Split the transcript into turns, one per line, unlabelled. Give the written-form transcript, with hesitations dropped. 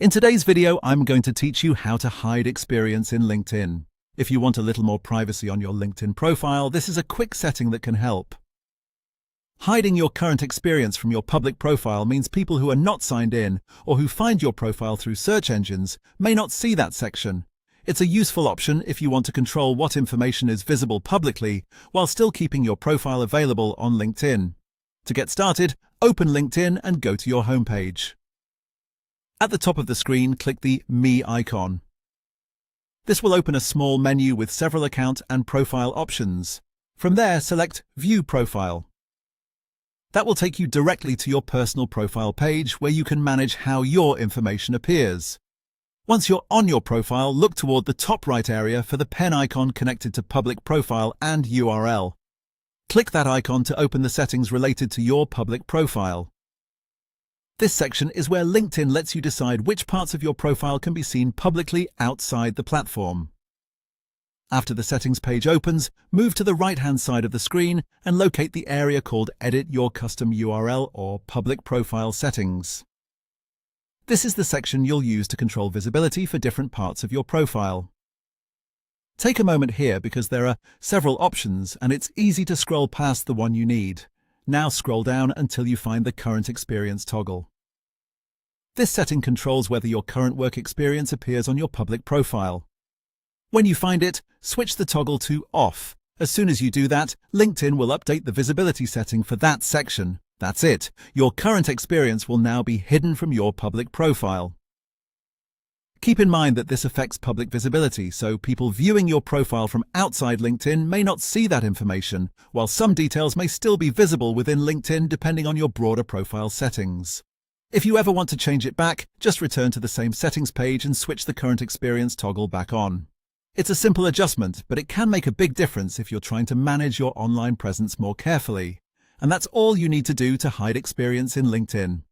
In today's video, I'm going to teach you how to hide experience in LinkedIn. If you want a little more privacy on your LinkedIn profile, this is a quick setting that can help. Hiding your current experience from your public profile means people who are not signed in or who find your profile through search engines may not see that section. It's a useful option if you want to control what information is visible publicly while still keeping your profile available on LinkedIn. To get started, open LinkedIn and go to your homepage. At the top of the screen, click the Me icon. This will open a small menu with several account and profile options. From there, select View Profile. That will take you directly to your personal profile page where you can manage how your information appears. Once you're on your profile, look toward the top right area for the pen icon connected to Public Profile and URL. Click that icon to open the settings related to your public profile. This section is where LinkedIn lets you decide which parts of your profile can be seen publicly outside the platform. After the settings page opens, move to the right-hand side of the screen and locate the area called Edit Your Custom URL or Public Profile Settings. This is the section you'll use to control visibility for different parts of your profile. Take a moment here because there are several options and it's easy to scroll past the one you need. Now scroll down until you find the Current Experience toggle. This setting controls whether your current work experience appears on your public profile. When you find it, switch the toggle to Off. As soon as you do that, LinkedIn will update the visibility setting for that section. That's it. Your current experience will now be hidden from your public profile. Keep in mind that this affects public visibility, so people viewing your profile from outside LinkedIn may not see that information, while some details may still be visible within LinkedIn depending on your broader profile settings. If you ever want to change it back, just return to the same settings page and switch the Current Experience toggle back on. It's a simple adjustment, but it can make a big difference if you're trying to manage your online presence more carefully. And that's all you need to do to hide experience in LinkedIn.